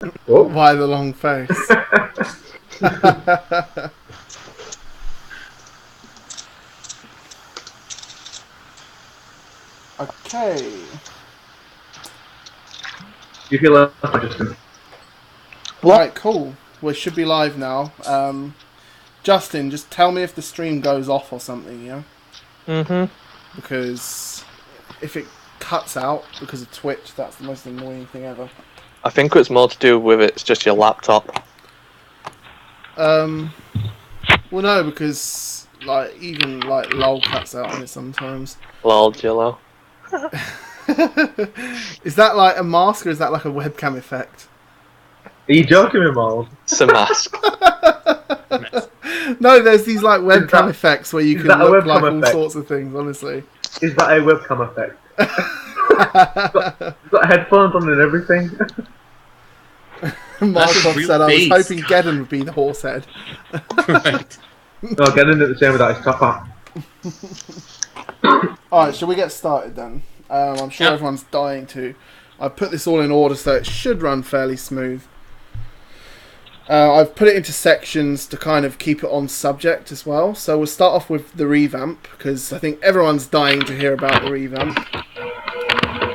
Oh. Why the long face? Okay. You feel like Justin? Alright, cool. We should be live now. Justin, just tell me if the stream goes off or something, yeah? Mm-hmm. Because if it cuts out because of Twitch, that's the most annoying thing ever. I think it's more to do with it's just your laptop. Well, no, because even LOL cuts out on it sometimes. Lol, Jillo. Is that like a mask or is that like a webcam effect? Are you joking me, Miles? It's a mask. No, there's these like webcam effects where you can look like all effect? sorts of things, honestly. Is that a webcam effect? You've got headphones on and everything. Markov said I was face. hoping Gedden would be the horse head. Right. No, Gedden at the same without his top hat. Alright, shall we get started then? I'm sure everyone's dying to. I've put this all in order so it should run fairly smooth. I've put it into sections to kind of keep it on subject as well. So we'll start off with the revamp, because I think everyone's dying to hear about the revamp.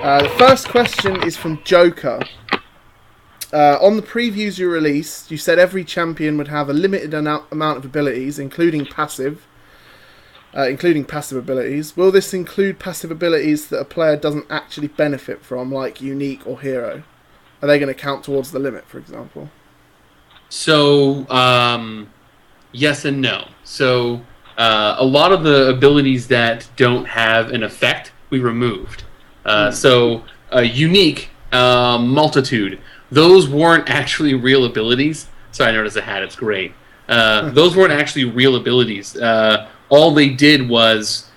The first question is from Joker. On the previews you released, you said every champion would have a limited amount of abilities, including passive abilities. Will this include passive abilities that a player doesn't actually benefit from, like unique or hero? Are they going to count towards the limit, for example? So, yes and no. So, a lot of the abilities that don't have an effect, we removed. So, unique, multitude, those weren't actually real abilities. Sorry, I noticed a hat, it's great. Those weren't actually real abilities. All they did was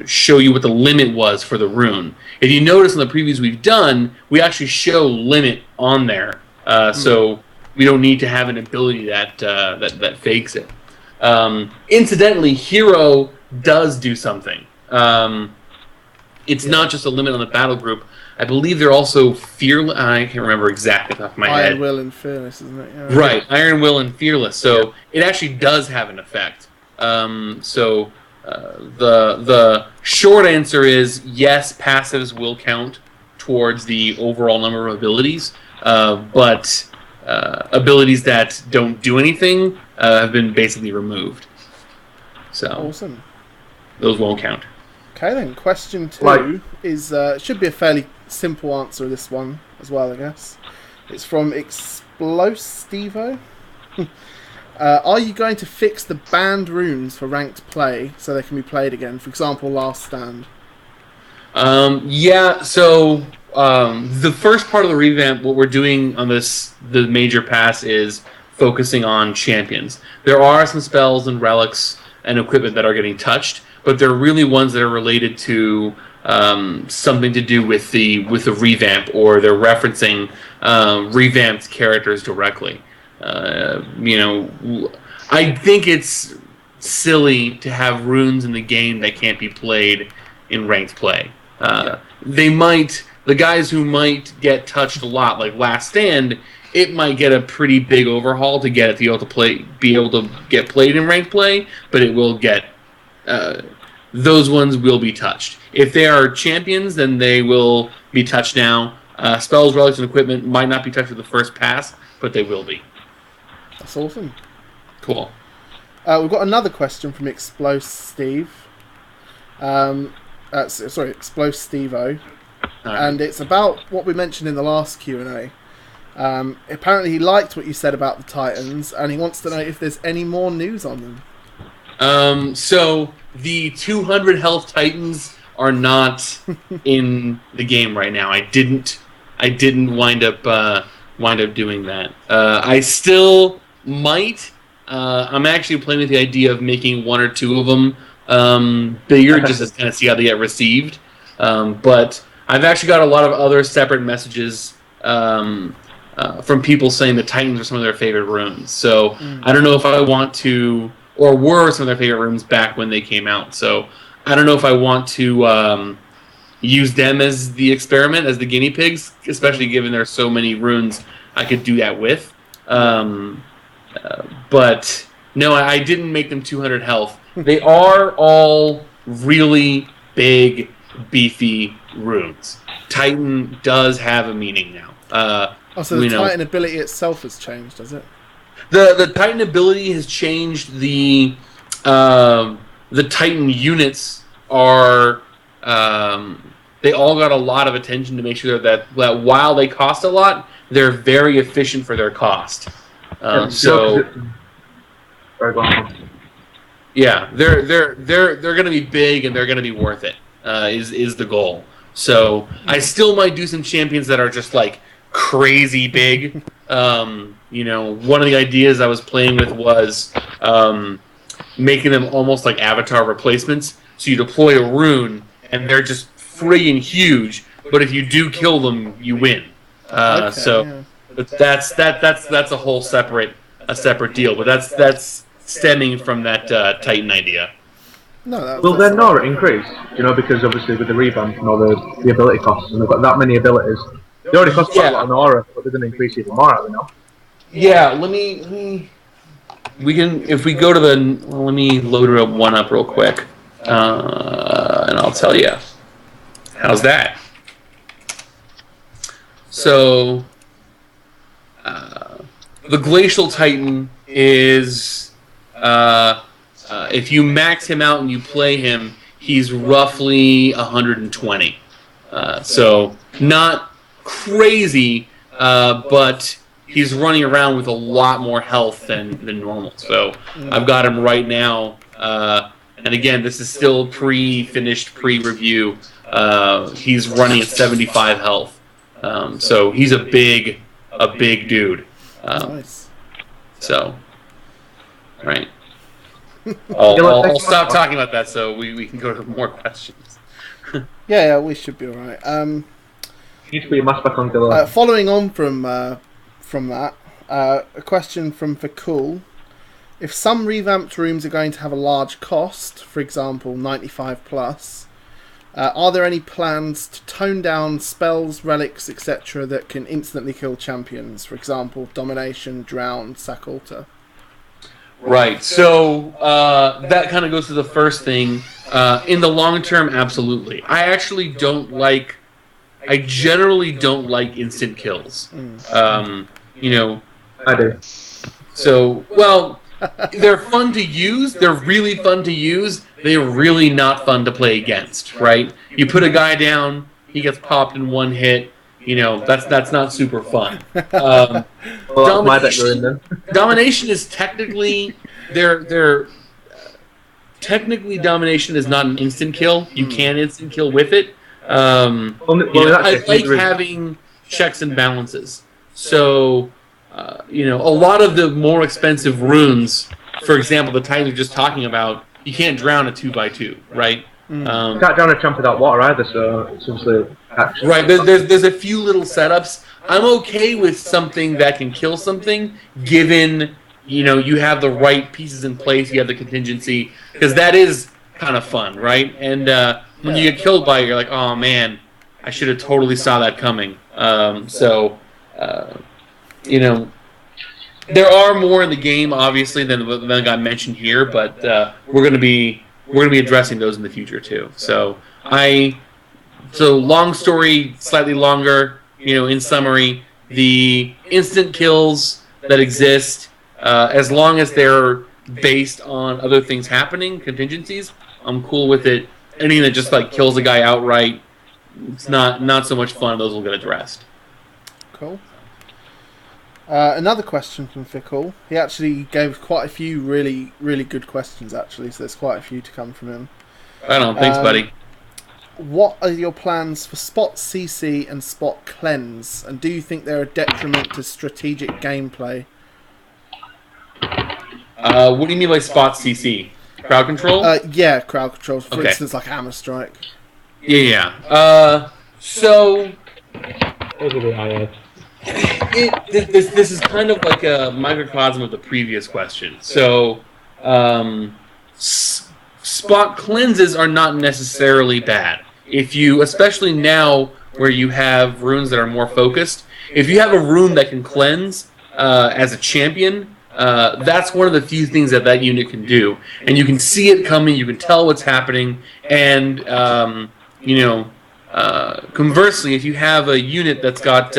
show you what the limit was for the rune. If you notice in the previews we've done, we actually show limit on there. So we don't need to have an ability that fakes it. Incidentally, hero does do something. It's not just a limit on the battle group. I believe they're also fearless. I can't remember exactly off the top of my head. Iron Will and Fearless, isn't it? Yeah. Right, Iron Will and Fearless. So it actually does have an effect. The short answer is yes, passives will count towards the overall number of abilities, but abilities that don't do anything have been basically removed. So Awesome. Those won't count. Okay then, question 2 is should be a fairly simple answer to this one as well, I guess. It's from Explosivo. Are you going to fix the banned runes for ranked play so they can be played again? For example, Last Stand. Yeah, so the first part of the revamp, what we're doing on the major pass is focusing on champions. There are some spells and relics and equipment that are getting touched, but they're really ones that are related to something to do with the revamp, or they're referencing revamped characters directly. I think it's silly to have runes in the game that can't be played in ranked play. The guys who might get touched a lot, like Last Stand, it might get a pretty big overhaul to get it be able to get played in ranked play, but it will get those ones will be touched. If they are champions, then they will be touched now. Spells, relics, and equipment might not be touched with the first pass, but they will be. That's awesome. Cool. We've got another question from Explosive. Explosivo. And it's about what we mentioned in the last Q&A. Apparently he liked what you said about the Titans, and he wants to know if there's any more news on them. So the 200 health Titans are not in the game right now. I didn't wind up doing that. I still might. I'm actually playing with the idea of making one or two of them bigger, just to kind of see how they get received. But I've actually got a lot of other separate messages from people saying the Titans are some of their favorite runes. So I don't know if I want to, or were some of their favorite runes back when they came out. So I don't know if I want to use them as the experiment, as the guinea pigs, especially given there's so many runes I could do that with. But no, I didn't make them 200 health. They are all really big, beefy runes. Titan does have a meaning now. So the Titan ability itself has changed, does it? The Titan ability has changed. The Titan units are they all got a lot of attention to make sure that while they cost a lot, they're very efficient for their cost. Yeah, they're going to be big and they're going to be worth it. Is the goal. So I still might do some champions that are just like crazy big. One of the ideas I was playing with was making them almost like avatar replacements. So you deploy a rune and they're just friggin' huge, but if you do kill them, you win. But that's a whole separate deal. But that's stemming from that Titan idea. No, will their Nora increase? Because obviously with the revamp and all the ability costs, and they've got that many abilities. They already cost quite a lot of Nora, but they're going to increase even more, aren't they now? Yeah, we can, if we go to let me load one up real quick, and I'll tell you. How's that? So, the Glacial Titan is, if you max him out and you play him, he's roughly 120. So, not crazy, but he's running around with a lot more health than normal. So, I've got him right now, and again, this is still pre-review. He's running at 75 health. So he's a big dude. Nice. So, right. I'll stop talking about that so we can go to more questions. Yeah, we should be alright. You need to put your mask back on, Dylan. Following on from that, a question from Fakul. If some revamped rooms are going to have a large cost, for example 95 plus, are there any plans to tone down spells, relics, etc. that can instantly kill champions? For example, Domination, Drown, Sack Altar. Right, so that kind of goes to the first thing. In the long term, absolutely. I generally don't like instant kills. I do. So, they're fun to use. They're really fun to use. They're really not fun to play against, right? You put a guy down, he gets popped in one hit. That's not super fun. Domination is technically technically domination is not an instant kill. You can instant kill with it. I like having checks and balances. So. A lot of the more expensive runes, for example, the Titan you're just talking about, you can't drown a 2x2, right? You can't drown a champ without water either, so it's obviously... Right, there's a few little setups. I'm okay with something that can kill something, given, you have the right pieces in place, you have the contingency, because that is kind of fun, right? And when you get killed by it, you're like, oh man, I should have totally saw that coming. There are more in the game, obviously, than got mentioned here, but we're going to be addressing those in the future too. So long story, slightly longer. In summary, the instant kills that exist, as long as they're based on other things happening, contingencies, I'm cool with it. Anything that just like kills a guy outright, it's not so much fun. Those will get addressed. Cool. Another question from Fickle. He actually gave quite a few really, really good questions, actually, so there's quite a few to come from him. Right on. Thanks, buddy. What are your plans for Spot CC and Spot Cleanse, and do you think they're a detriment to strategic gameplay? What do you mean by Spot CC? Crowd control? Yeah, crowd control. For instance, like Hammer Strike. Yeah. So... This is kind of like a microcosm of the previous question. So, spot cleanses are not necessarily bad. Especially now where you have runes that are more focused, if you have a rune that can cleanse as a champion, that's one of the few things that unit can do. And you can see it coming, you can tell what's happening, and, conversely, if you have a unit that's got,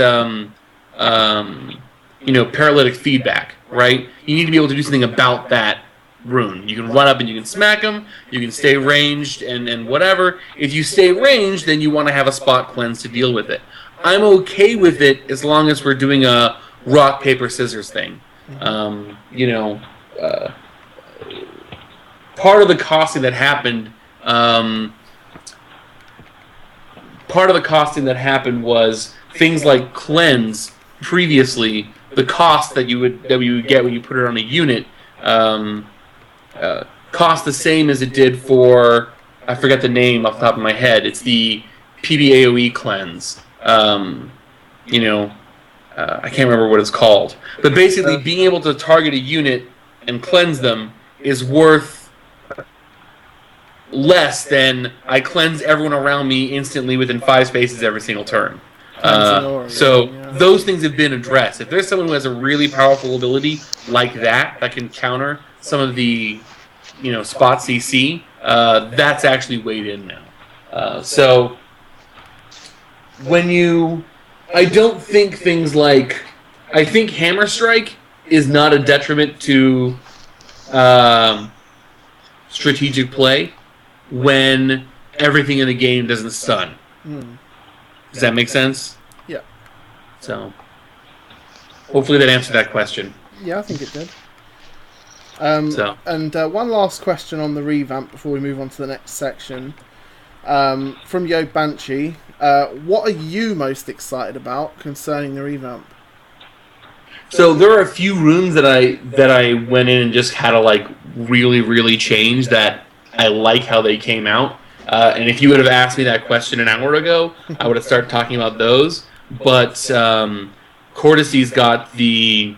paralytic feedback, right? You need to be able to do something about that rune. You can run up and you can smack them, you can stay ranged and whatever. If you stay ranged, then you want to have a spot cleanse to deal with it. I'm okay with it as long as we're doing a rock, paper, scissors thing. Part of the costing that happened was things like cleanse previously. The cost that you would get when you put it on a unit cost the same as it did for, I forget the name off the top of my head. It's the PBAOE cleanse. I can't remember what it's called. But basically, being able to target a unit and cleanse them is worth less than I cleanse everyone around me instantly within 5 spaces every single turn. Those things have been addressed. If there's someone who has a really powerful ability like that can counter some of the, spot CC, that's actually weighed in now. I don't think things like, I think Hammer Strike is not a detriment to strategic play when everything in the game doesn't stun. Does that make sense? Yeah. So, hopefully that answered that question. Yeah, I think it did. And one last question on the revamp before we move on to the next section. From Yo Banshee, what are you most excited about concerning the revamp? So there are a few runes that I went in and just had to really, really change that I like how they came out. And if you would have asked me that question an hour ago, I would have started talking about those. But Courtesy's got the...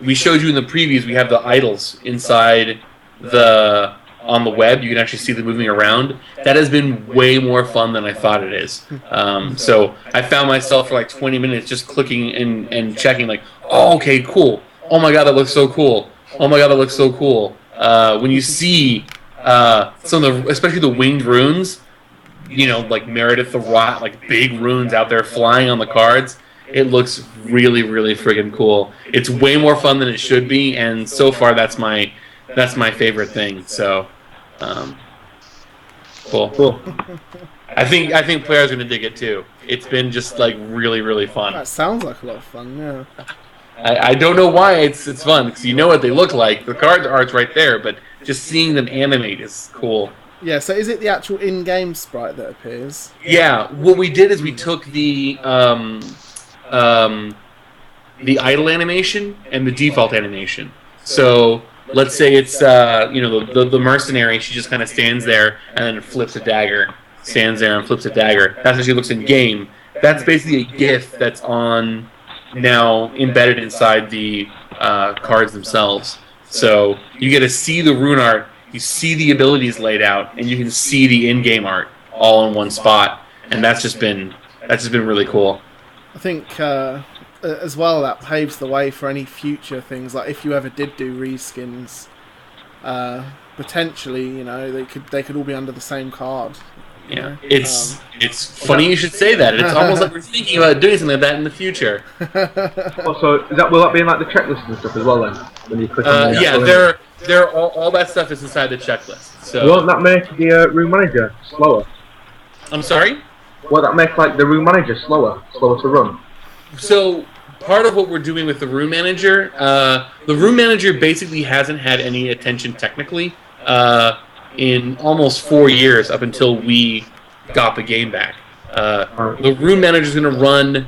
We showed you in the previews, we have the idols inside on the web. You can actually see them moving around. That has been way more fun than I thought it is. So I found myself for 20 minutes just clicking and checking oh, okay, cool. Oh my god, that looks so cool. Oh my god, that looks so cool. When you see some of the, especially the winged runes, Meredith the Rot, big runes out there flying on the cards, it looks really, really friggin' cool. It's way more fun than it should be, and so far that's my favorite thing. So, cool. I think players are gonna dig it too. It's been just really, really fun. That sounds like a lot of fun. Yeah. I don't know why it's fun, because you know what they look like. The card art's right there, but just seeing them animate is cool. Yeah, so is it the actual in-game sprite that appears? Yeah, what we did is we took the idle animation and the default animation. So let's say it's the mercenary. She just kind of stands there and then flips a dagger. Stands there and flips a dagger. That's how she looks in game. That's basically a GIF that's on now embedded inside the cards themselves. So you get to see the rune art. You see the abilities laid out, and you can see the in-game art all in one spot, and that's just been really cool. I think as well that paves the way for any future things. Like if you ever did do reskins, potentially, they could all be under the same card. Yeah, it's funny you should say that. It's almost like we're thinking about doing something like that in the future. Also, will that be in the checklist and stuff as well then? When you click on they're all that stuff is inside the checklist. So won't that make the room manager slower? I'm sorry? Won't that make the room manager slower to run? So part of what we're doing with the room manager, basically hasn't had any attention technically in almost 4 years up until we got the game back. The room manager is going to run.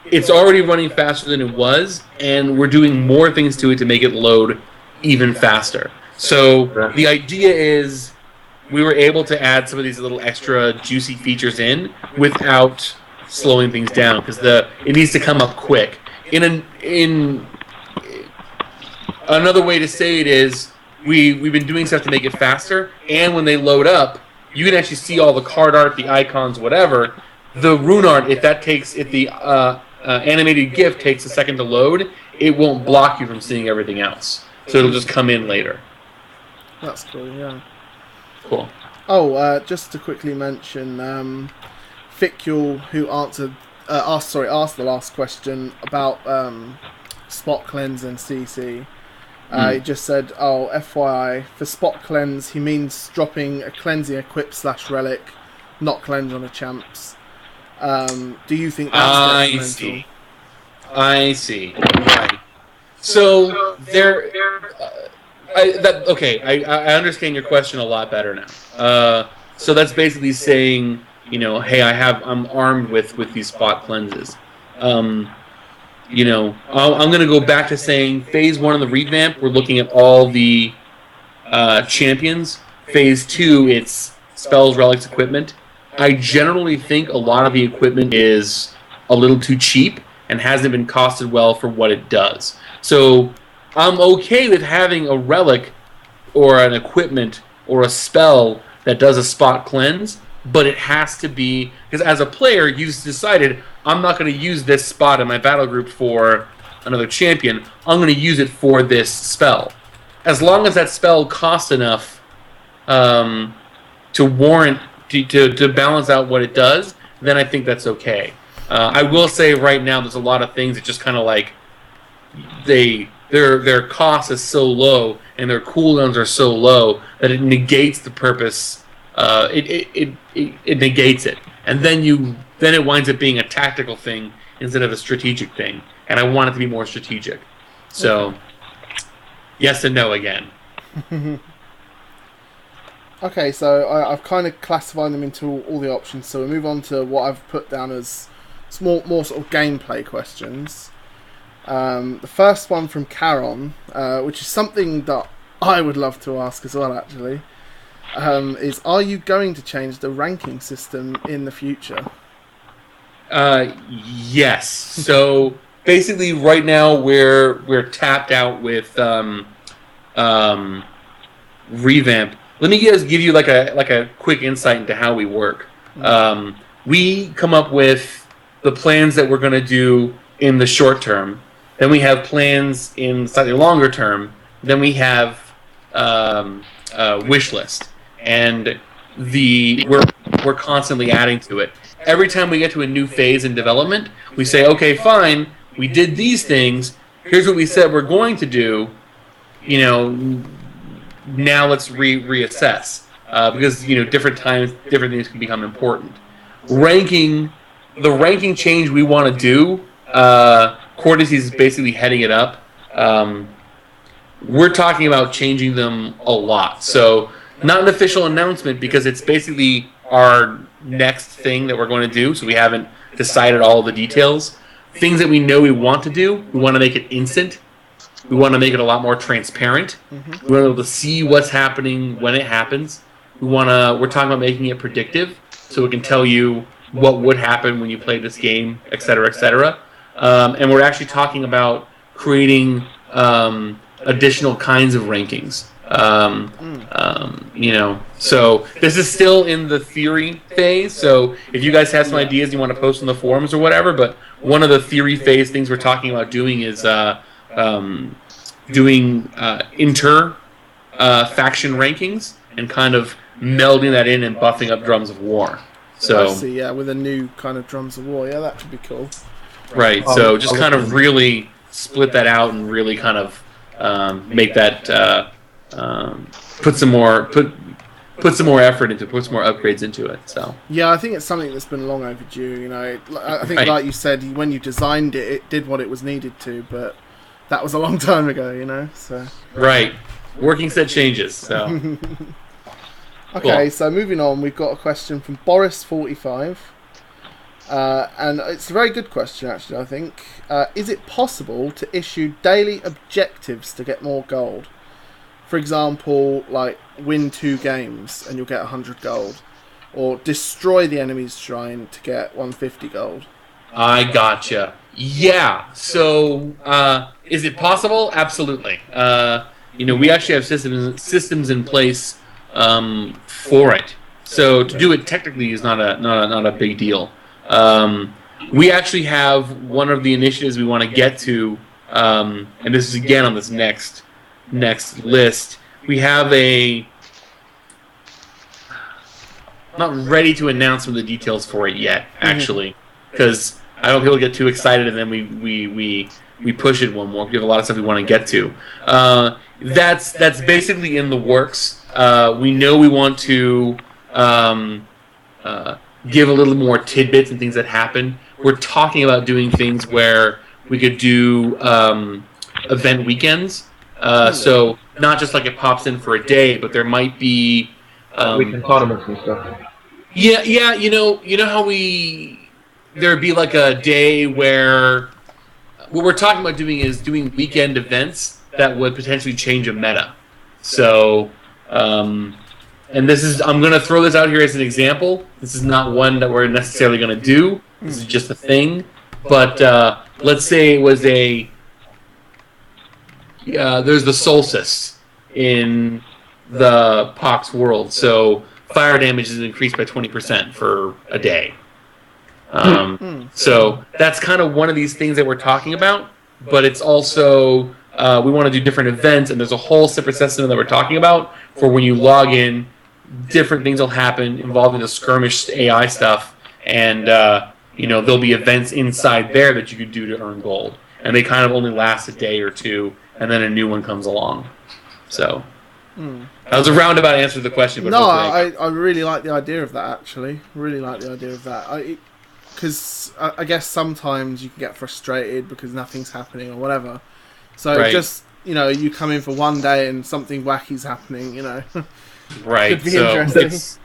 It's already running faster than it was, and we're doing more things to it to make it load even faster. So the idea is we were able to add some of these little extra juicy features in without slowing things down, because it needs to come up quick. In another way to say it is we've been doing stuff to make it faster, and when they load up, you can actually see all the card art, the icons, whatever. The rune art, if the animated GIF takes a second to load, it won't block you from seeing everything else. So it'll just come in later. That's cool, yeah. Cool. Oh, just to quickly mention, Ficule, who asked the last question about Spot Cleanse and CC. He just said, oh, FYI, for Spot Cleanse, he means dropping a cleansing equip / relic, not cleanse on a champs. Do you think that's detrimental? I see. Right. So there. I understand your question a lot better now. So that's basically saying, hey, I'm armed with these spot cleanses. I'm going to go back to saying phase 1 of the revamp, we're looking at all the champions. Phase 2, it's spells, relics, equipment. I generally think a lot of the equipment is a little too cheap and hasn't been costed well for what it does. So I'm okay with having a relic or an equipment or a spell that does a spot cleanse, but it has to be, because as a player, you've decided, I'm not going to use this spot in my battle group for another champion. I'm going to use it for this spell. As long as that spell costs enough to warrant, to balance out what it does, then I think that's okay. I will say right now, there's a lot of things that just kind of like, their cost is so low and their cooldowns are so low that it negates the purpose. It negates it, and then it winds up being a tactical thing instead of a strategic thing. And I want it to be more strategic. So, yes and no again. Okay, so I've kind of classified them into all the options. So we move on to what I've put down as more sort of gameplay questions. The first one from Caron, which is something that I would love to ask as well, actually, is: are you going to change the ranking system in the future? Yes. So basically, right now we're tapped out with revamp. Let me give you like a quick insight into how we work. We come up with the plans that we're going to do in the short term. Then we have plans in slightly longer term. Then we have wish list, and we're constantly adding to it. Every time we get to a new phase in development, we say, okay, fine, we did these things. Here's what we said we're going to do. Now let's reassess because different times, different things can become important. The ranking change we want to do. Cortez is basically heading it up. We're talking about changing them a lot. So not an official announcement because it's basically our next thing that we're going to do. So we haven't decided all the details. Things that we know we want to do, we want to make it instant. We want to make it a lot more transparent. We want to be able to see what's happening when it happens. We're talking about making it predictive, so it can tell you what would happen when you play this game, et cetera, et cetera. And we're actually talking about creating additional kinds of rankings. So this is still in the theory phase. So if you guys have some ideas you want to post on the forums or whatever, but one of the theory phase things we're talking about doing is doing faction rankings and kind of melding that in and buffing up Drums of War. So I see, yeah, with a new kind of Drums of War, yeah, that could be cool. Right, so just kind of really split that out and really kind of make that put some more effort into, put some more upgrades into it. So yeah, I think it's something that's been long overdue. I think like you said, when you designed it, it did what it was needed to, but that was a long time ago. So right, working set changes. So okay, cool. So moving on, we've got a question from Boris45. And it's a very good question, actually, I think. Is it possible to issue daily objectives to get more gold? For example, like win 2 games and you'll get 100 gold. Or destroy the enemy's shrine to get 150 gold. I gotcha. Yeah, so is it possible? Absolutely. We actually have systems in place for it. So to do it technically is not a big deal. we actually have one of the initiatives we want to get to, and this is again on this next list. We have a. I'm not ready to announce some of the details for it yet, actually, because I don't want people to get too excited and then we push it one more. We have a lot of stuff we want to get to. That's basically in the works. We know we want to give a little more tidbits and things that happen. We're talking about doing things where we could do event weekends. So not just like it pops in for a day, but there might be weekend tournaments and stuff. Yeah. You know how there'd be like a day where what we're talking about doing is doing weekend events that would potentially change a meta. So, and this is I'm going to throw this out here as an example. This is not one that we're necessarily going to do. This is just a thing. But let's say it was there's the solstice in the Pox world, so fire damage is increased by 20% for a day. So that's kind of one of these things that we're talking about, but it's also we want to do different events, and there's a whole separate system that we're talking about for when you log in, different things will happen involving the skirmish AI stuff, and there'll be events inside there that you could do to earn gold, and they kind of only last a day or two, and then a new one comes along. So that was a roundabout answer to the question, but no, I really like the idea of that. Actually, really like the idea of that. Because I guess sometimes you can get frustrated because nothing's happening or whatever. So right. just you come in for one day and something wacky's happening. Right. Could be so interesting.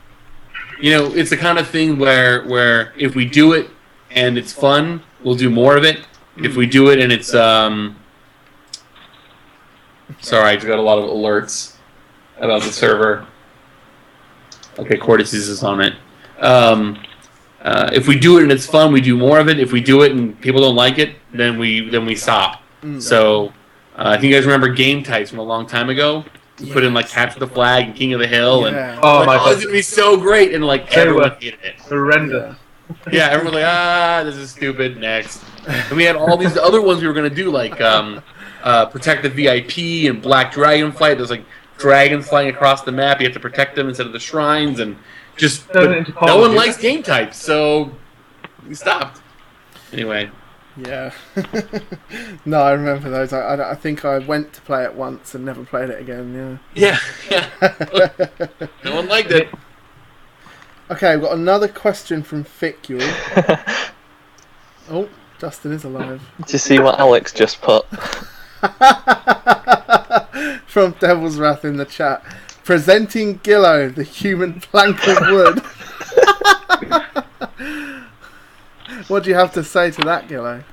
It's the kind of thing where if we do it and it's fun, we'll do more of it. If we do it and it's sorry, I just got a lot of alerts about the server. Okay, Cordyceps is on it. If we do it and it's fun, we do more of it. If we do it and people don't like it, then we stop. So I think you guys remember game types from a long time ago. You put in like Capture the Flag and King of the Hill, and it's gonna be so great, and like everyone hated it. Horrendous. Yeah, everyone's like, this is stupid. Next, and we had all these other ones we were gonna do, like Protect the VIP and Black Dragon Flight. There's like dragons flying across the map. You have to protect them instead of the shrines, and no one likes game types, so we stopped. Anyway. Yeah. No, I remember those. I think I went to play it once and never played it again. Yeah. No one liked it. Okay, we've got another question from Ficule. Oh, Dustin is alive. Did you see what Alex just put? From Devil's Wrath in the chat. Presenting Gillo, the human plank of wood. What do you have to say to that, Gillo?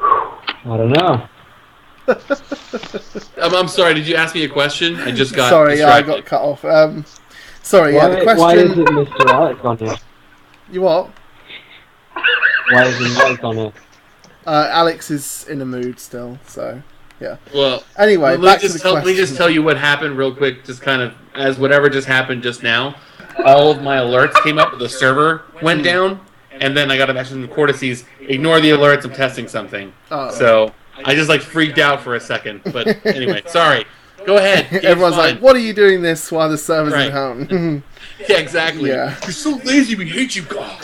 I don't know. I'm sorry, did you ask me a question? I just got Sorry, distracted. I got cut off. Sorry, the question... Why isn't Mr. Alex on here? You what? Why isn't Alex on here? Alex is in a mood still, so... Yeah. Well, anyway, let me just tell you what happened real quick, just kind of as whatever just happened just now. All of my alerts came up, the server went down, and then I got a message from Cordyceps, ignore the alerts, I'm testing something. Oh. So I just freaked out for a second. But anyway, sorry. Go ahead. Everyone's like, what are you doing this while the server's down? Yeah, exactly. Yeah. You're so lazy, we hate you, God.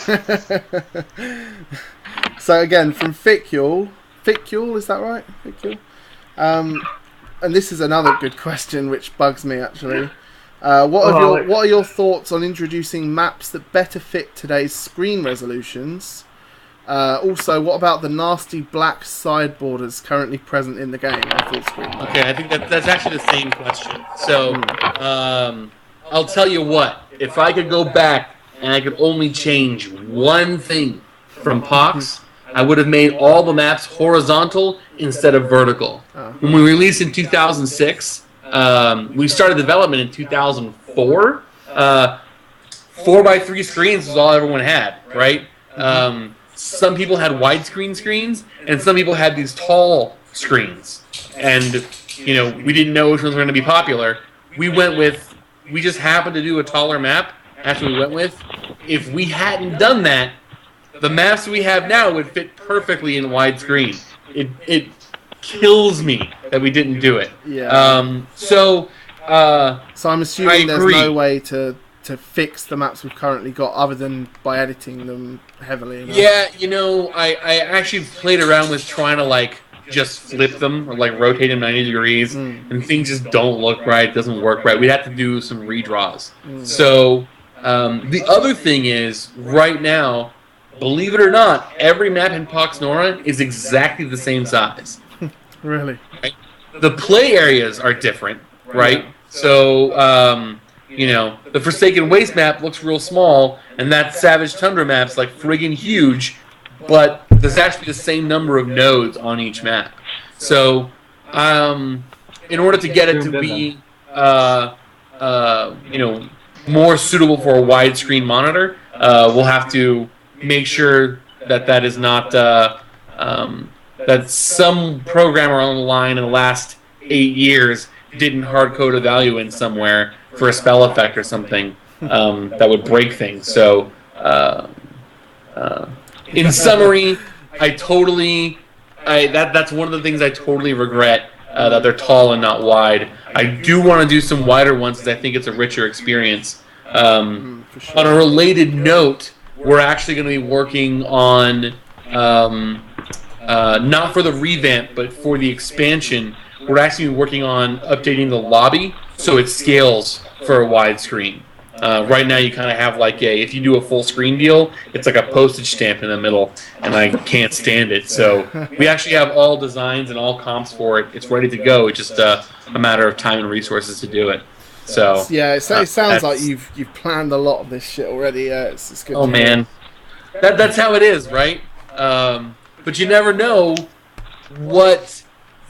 So again, from Ficule, is that right? Ficule? And this is another good question which bugs me actually. What are your thoughts on introducing maps that better fit today's screen resolutions? Also, what about the nasty black side borders currently present in the game on full screen? Okay, I think that's actually the same question. So, I'll tell you what. If I could go back and I could only change one thing from Pox, I would have made all the maps horizontal instead of vertical. When we released in 2006, we started development in 2004. 4x3 screens was all everyone had, right? Some people had widescreen screens, and some people had these tall screens. And, we didn't know which ones were going to be popular. We just happened to do a taller map. That's what we went with. If we hadn't done that, the the maps we have now would fit perfectly in widescreen. It kills me that we didn't do it. Yeah. So I'm assuming there's agree. no way to fix the maps we've currently got other than by editing them heavily enough. Yeah, I actually played around with trying to like just flip them or like rotate them 90 degrees, and things just don't look right. Doesn't work right. We'd have to do some redraws. So the other thing is, right now, believe it or not, every map in PoxNora is exactly the same size. Really? Right? The play areas are different, right? So, the Forsaken Waste map looks real small, and that Savage Tundra map's like friggin' huge, but there's actually the same number of nodes on each map. So, in order to get it to be, more suitable for a widescreen monitor, we'll have to make sure that is not that some programmer on the line in the last 8 years didn't hard code a value in somewhere for a spell effect or something that would break things. So, in summary, that's one of the things I totally regret, that they're tall and not wide. I do want to do some wider ones because I think it's a richer experience. For sure. On a related note, we're actually going to be working on, not for the revamp, but for the expansion, we're actually working on updating the lobby so it scales for a widescreen. Right now you kind of have like if you do a full screen deal, it's like a postage stamp in the middle, and I can't stand it. So we actually have all designs and all comps for it. It's ready to go. It's just a matter of time and resources to do it. So yeah, it sounds like you've planned a lot of this shit already. It's good. Oh man, that's how it is, right? But you never know what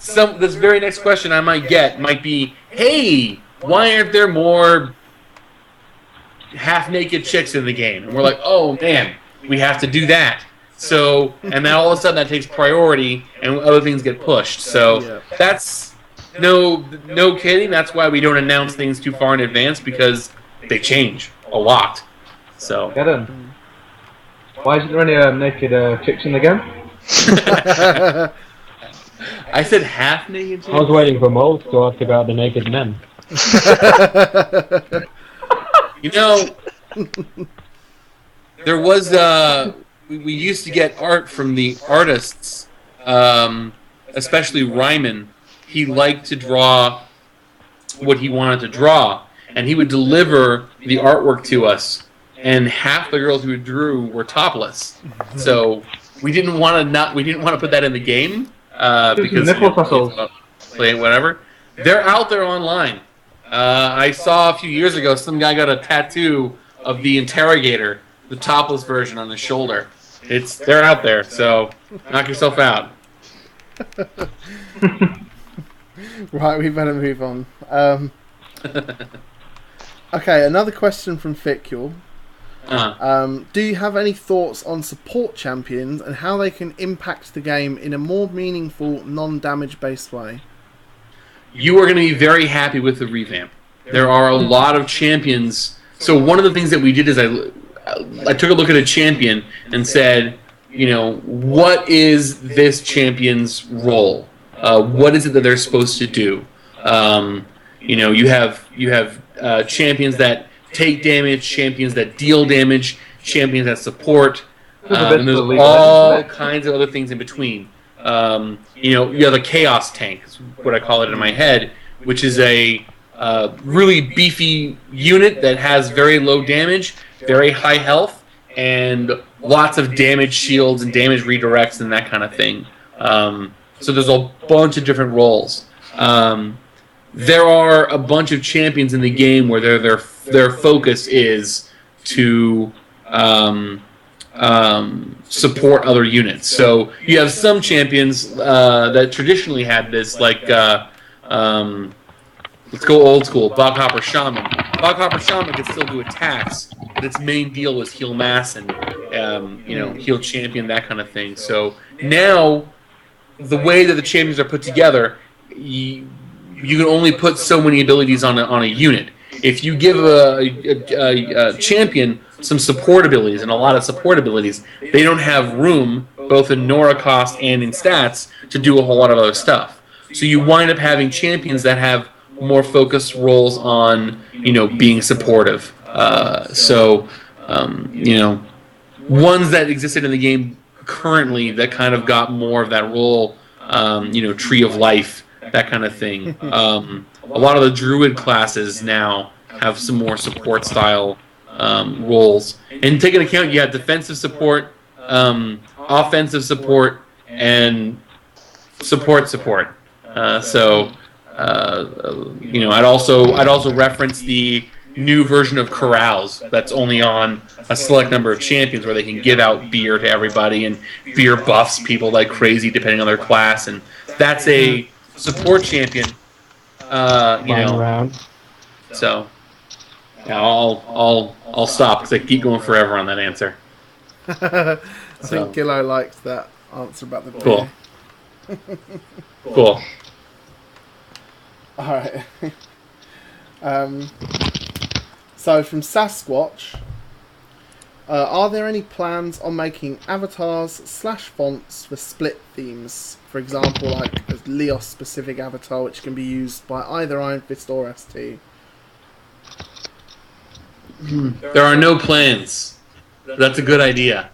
this very next question I might get might be, hey, why aren't there more half-naked chicks in the game? And we're like, oh man, we have to do that. So, and then all of a sudden that takes priority, and other things get pushed. So that's no kidding. That's why we don't announce things too far in advance, because they change a lot. So, Gedden, why isn't there any naked chicks in the game? I said half-naked chicks? I was waiting for Mo to ask about the naked men. There was we used to get art from the artists, especially Ryman. He liked to draw what he wanted to draw, and he would deliver the artwork to us. And half the girls who drew were topless, so we didn't want to put that in the game because playing whatever. They're out there online. I saw a few years ago some guy got a tattoo of the Interrogator, the topless version, on his shoulder. They're out there, so knock yourself out. Right, we better move on. Okay, another question from Ficule. Do you have any thoughts on support champions and how they can impact the game in a more meaningful, non-damage based way? You are going to be very happy with the revamp. There are a lot of champions. So one of the things that we did is I took a look at a champion and said, what is this champion's role? What is it that they're supposed to do? You have champions that take damage, champions that deal damage, champions that support, and there's all kinds of other things in between. You have a Chaos Tank, is what I call it in my head, which is a really beefy unit that has very low damage, very high health, and lots of damage shields and damage redirects and that kind of thing. So there's a bunch of different roles. There are a bunch of champions in the game where their focus is to support other units. So you have some champions that traditionally had this, like let's go old school, Boghopper Shaman. Boghopper Shaman could still do attacks, but its main deal was heal mass and heal champion, that kind of thing. So now the way that the champions are put together, you can only put so many abilities on a unit. if you give a champion some support abilities and a lot of support abilities, they don't have room, both in Nora cost and in stats, to do a whole lot of other stuff. So you wind up having champions that have more focused roles on, being supportive. Ones that existed in the game currently that kind of got more of that role, Tree of Life, that kind of thing. A lot of the Druid classes now have some more support style roles. And take into account, you have defensive support, offensive support, and support. I'd also reference the new version of Corrals that's only on a select number of champions, where they can give out beer to everybody, and beer buffs people like crazy depending on their class, and that's a support champion. Around. So yeah, I'll stop because I keep going forever on that answer. I think Gillo liked that answer about the beer. Cool. Cool. All right. So from Sasquatch, are there any plans on making avatars / fonts for split themes? For example, like a Leos specific avatar which can be used by either Iron Fist or ST. There are no plans. That's a good idea.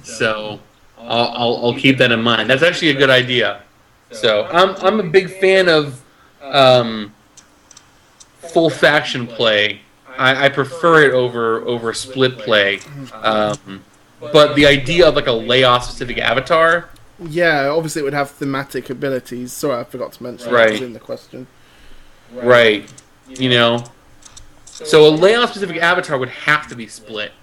So I'll keep that in mind. That's actually a good idea. So I'm a big fan of full faction play. I prefer it over split play. But the idea of like a Laos specific avatar. Yeah, obviously it would have thematic abilities. Sorry, I forgot to mention that was in the question. Right. So a Laos specific avatar would have to be split.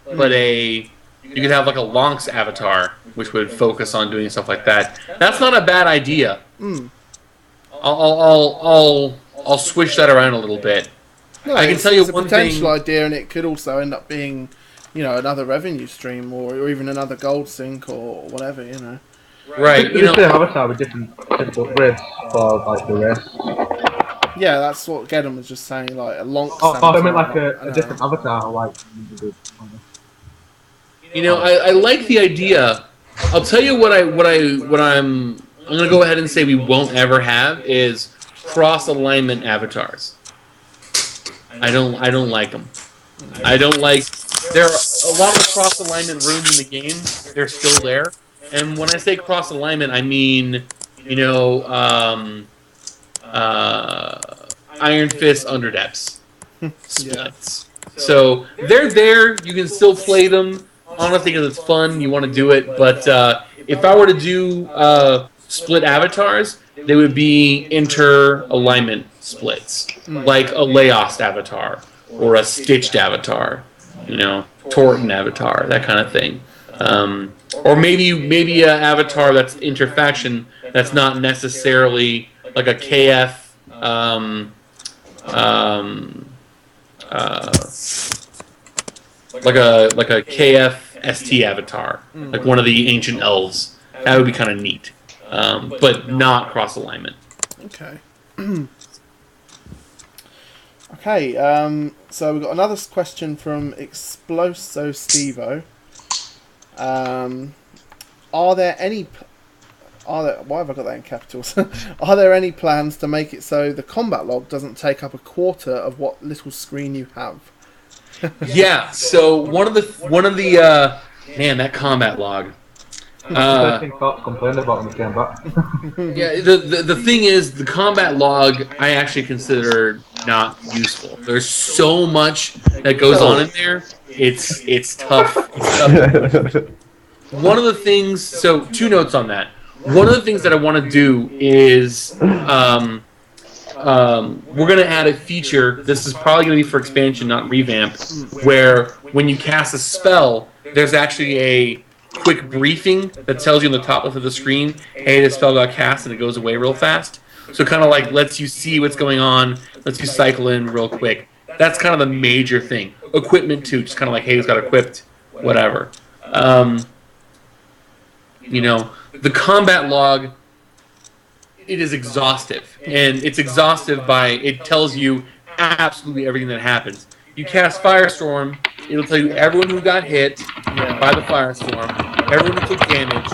But you could have like a Lonks avatar, which would focus on doing stuff like that. That's not a bad idea. I'll switch that around a little bit. No, I can tell you it's a one potential thing. idea, and it could also end up being, another revenue stream or even another gold sink or whatever, Right. Just an avatar with different upgrades for like the race. Yeah, that's what Gedden was just saying, like a Lonks I meant like a different avatar, like. I like the idea. I'll tell you what I'm gonna go ahead and say we won't ever have is cross alignment avatars. I don't like them. I don't like. There are a lot of cross alignment runes in the game. They're still there, and when I say cross alignment, I mean Iron Fist Underdepths splits. So they're there. You can still play them. Honestly, because it's fun, you want to do it. But if I were to do split avatars, they would be inter-alignment splits, like a Laos avatar or a Stitched avatar, Torton avatar, that kind of thing. Or maybe an avatar that's interfaction that's not necessarily like a KF. Like a KF ST avatar, like one of the ancient elves. That would be kind of neat, but not cross alignment. Okay. Okay. So we've got another question from Exploso Stevo. Why have I got that in capitals? Are there any plans to make it so the combat log doesn't take up a quarter of what little screen you have? Yeah. So one of the man, that combat log. First thing Fox complained about when he came back. Yeah. The thing is, the combat log I actually consider not useful. There's so much that goes on in there. It's tough. One of the things. So 2 notes on that. One of the things that I want to do is we're going to add a feature. This is probably going to be for expansion, not revamp, where when you cast a spell, there's actually a quick briefing that tells you on the top left of the screen, hey, this spell got cast, and it goes away real fast. So kind of like lets you see what's going on, lets you cycle in real quick. That's kind of the major thing. Equipment too, just kind of like, hey, who's got equipped, whatever. The combat log, it is exhaustive. And it's exhaustive by, it tells you absolutely everything that happens. You cast Firestorm, it'll tell you everyone who got hit by the Firestorm, everyone who took damage.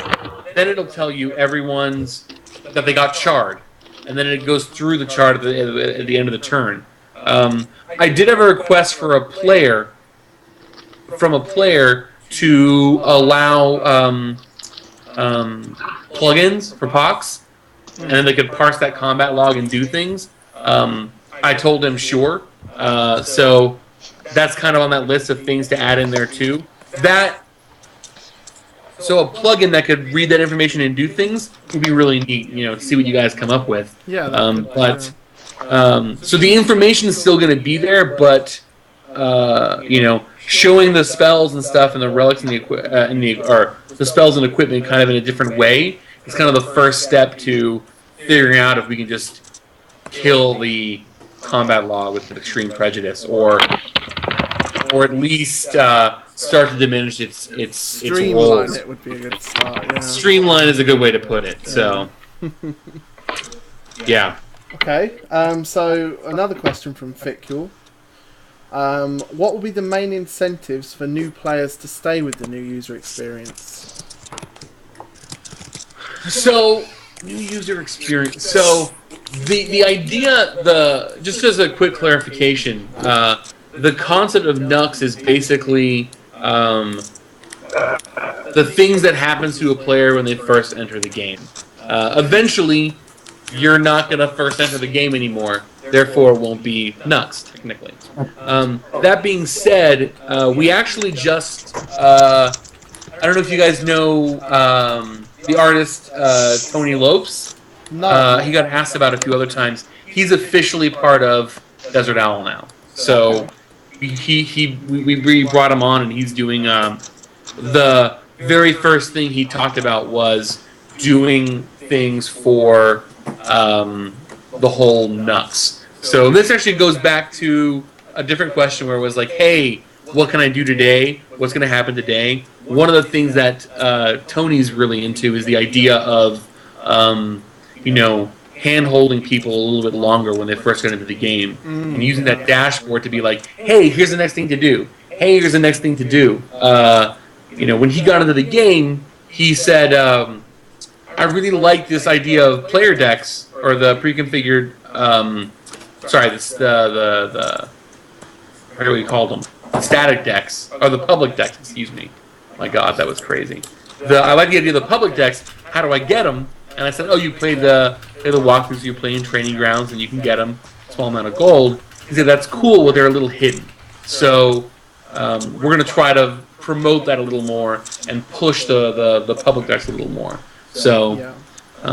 Then it'll tell you everyone's that they got charred, and then it goes through the chart at the end of the turn. I did have a request for a player to allow plugins for Pox, and then they could parse that combat log and do things. I told him sure, so that's kind of on that list of things to add in there too. So a plugin that could read that information and do things would be really neat, to see what you guys come up with. Yeah. So the information is still going to be there, but showing the spells and stuff and the relics and the spells and equipment kind of in a different way is kind of the first step to figuring out if we can just kill the combat log with extreme prejudice, or at least start to diminish its Streamline roles. it would be a good start. Yeah. Streamline is a good way to put it. So, yeah. Okay. So another question from Ficule. What will be the main incentives for new players to stay with the new user experience? So, new user experience. So, the idea, just as a quick clarification, the concept of Nux is basically the things that happens to a player when they first enter the game. Eventually, you're not going to first enter the game anymore, therefore it won't be Nux, technically. That being said, we actually just... I don't know if you guys know the artist Tony Lopes. No. He got asked about a few other times. He's officially part of Desert Owl now. So we brought him on, and he's doing the very first thing he talked about was doing things for the whole Nux. So this actually goes back to a different question where it was like, hey, what can I do today? What's going to happen today? One of the things that Tony's really into is the idea of hand-holding people a little bit longer when they first get into the game, and using that dashboard to be like, hey, here's the next thing to do. Hey, here's the next thing to do. When he got into the game, he said, I really like this idea of player decks, or the pre-configured, what do we call them? The static decks, or the public decks, excuse me. My God, that was crazy. I like the idea of the public decks. How do I get them? And I said, oh, you play the walkthroughs, you play in training grounds, and you can get them, small amount of gold. He said, that's cool, but they're a little hidden. So we're going to try to promote that a little more and push the public decks a little more. So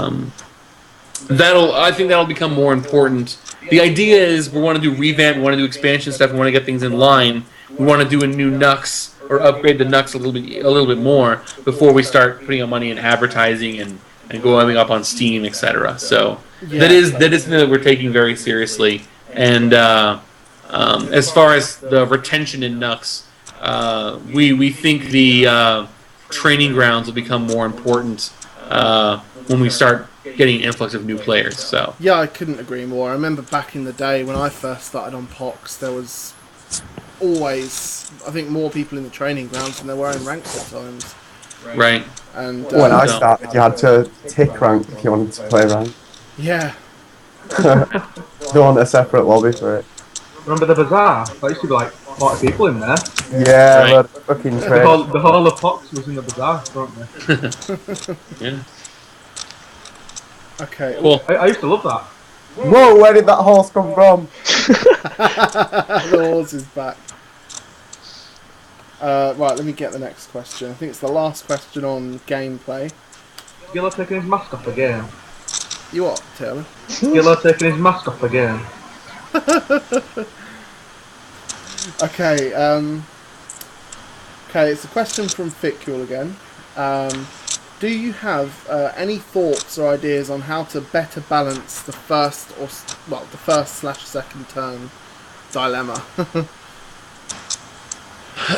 I think that'll become more important. The idea is we want to do revamp, we want to do expansion stuff, we want to get things in line. We want to do a new Nux or upgrade the Nux a little bit more before we start putting our money in advertising and going up on Steam, etc. So that is something that we're taking very seriously. And as far as the retention in Nux, we think the training grounds will become more important when we start getting an influx of new players. So yeah, I couldn't agree more. I remember back in the day when I first started on Pox, there was always, I think, more people in the training grounds than there were in ranks at times. Right. And when I started, you had to tick rank if you wanted to play rank. Yeah. You want a separate lobby for it. Remember the bazaar? There used to be like 40 people in there. Yeah, Right. but fucking The trade. whole of Pox was in the bazaar, weren't they? yeah. Okay. Cool. I used to love that. Whoa, where did that horse come from? The horse is back. Right, let me get the next question. I think it's the last question on gameplay. Gillo taking his mask off again. You what, Taylor? Gillo taking his mask off again. Okay, okay, it's a question from Ficule again. Do you have any thoughts or ideas on how to better balance the first/second turn dilemma?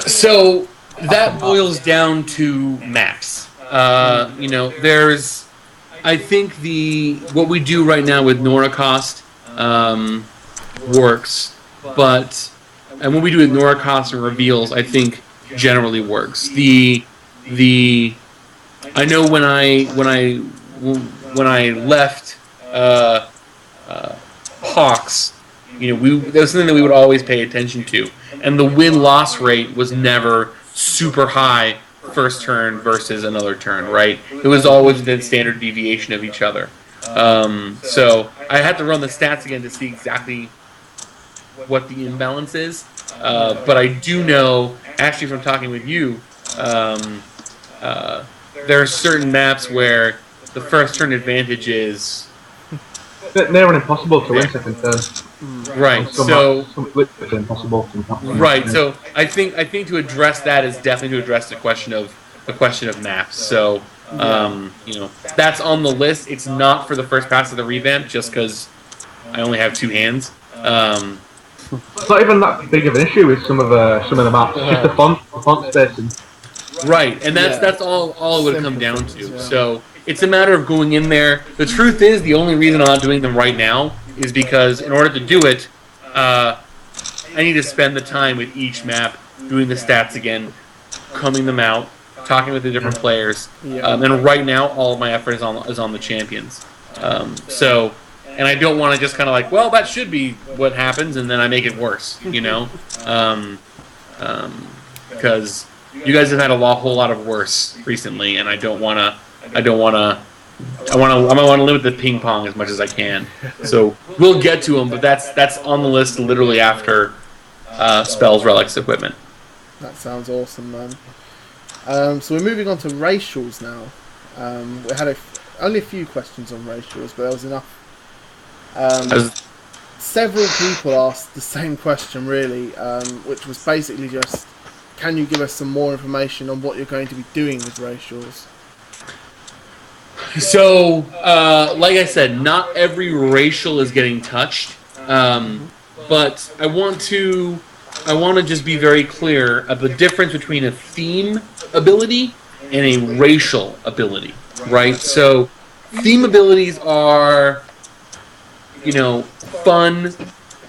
So that boils down to maps. There's, I think what we do right now with Nora cost works. and what we do with Nora costs and reveals, I think generally works. I know when I left Pox, that was something that we would always pay attention to, and the win-loss rate was never super high first turn versus another turn, right? It was always within standard deviation of each other. So I had to run the stats again to see exactly what the imbalance is, but I do know, actually from talking with you, there are certain maps where the first turn advantage is near on impossible to win second turn. Right. Some impossible. Right. So I think to address that is definitely to address the question of maps. So that's on the list. It's not for the first pass of the revamp, just because I only have 2 hands. It's not even that big of an issue with some of the maps. It's just the font spacing. Right, and that's all it would come down to. Yeah. So it's a matter of going in there. The truth is, the only reason I'm not doing them right now is because in order to do it, I need to spend the time with each map, doing the stats again, combing them out, talking with the different players. And right now, all of my effort is on the champions. And I don't want to just kind of like, well, that should be what happens, and then I make it worse, because you guys have had a whole lot of worse recently, and I want to limit the ping pong as much as I can. So we'll get to them, but that's on the list literally after spells, relics, equipment. That sounds awesome, man. So we're moving on to racials now. We had only a few questions on racials, but there was enough. Several people asked the same question, really, which was basically just, can you give us some more information on what you're going to be doing with racials? So, like I said, not every racial is getting touched, but I want to just be very clear of the difference between a theme ability and a racial ability, right? So, theme abilities are, fun,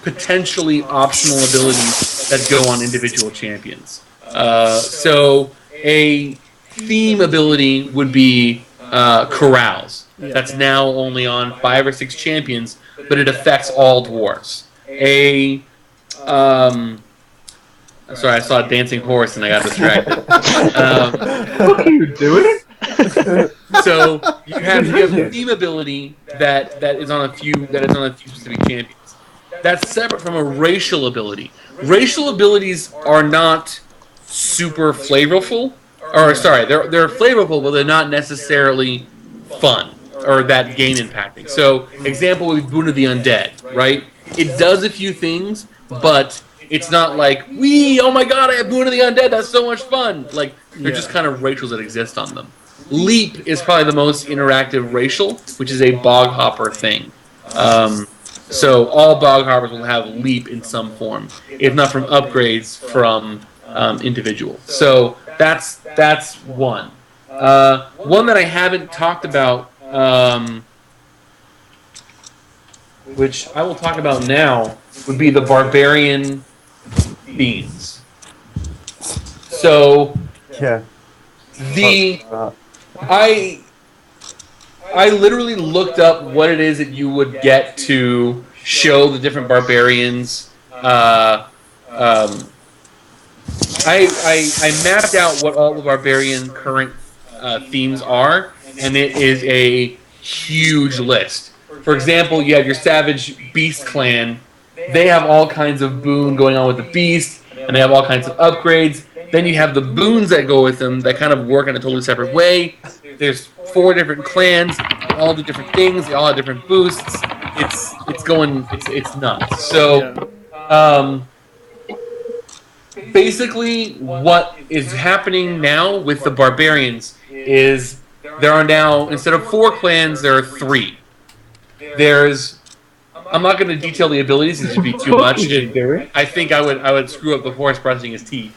potentially optional abilities that go on individual champions. So a theme ability would be Carouse. That's now only on 5 or 6 champions, but it affects all dwarves. Sorry, I saw a dancing horse and I got distracted. What are you doing? So you have a theme ability that is on a few specific champions. That's separate from a racial ability. Racial abilities are not super flavorful, or sorry, they're flavorful, but they're not necessarily fun or that game impacting. So, example with Boon of the Undead, right? It does a few things, but it's not like, oh my god, I have Boon of the Undead, that's so much fun. Like, they're just kind of racials that exist on them. Leap is probably the most interactive racial, which is a bog hopper thing. So all bog hoppers will have leap in some form, if not from upgrades from individual. So that's one. One that I haven't talked about, which I will talk about now, would be the barbarian beans. So I literally looked up what it is that you would get to show the different barbarians. I mapped out what all the barbarian current themes are, and it is a huge list. For example, you have your Savage Beast clan. They have all kinds of boon going on with the beast, and they have all kinds of upgrades. Then you have the boons that go with them that kind of work in a totally separate way. There's 4 different clans, all do different things, they all have different boosts. It's nuts. So, basically, what is happening now with the barbarians is there are now, instead of 4 clans, there are 3. I'm not going to detail the abilities; it would be too much. I think I would screw up the horse brushing his teeth.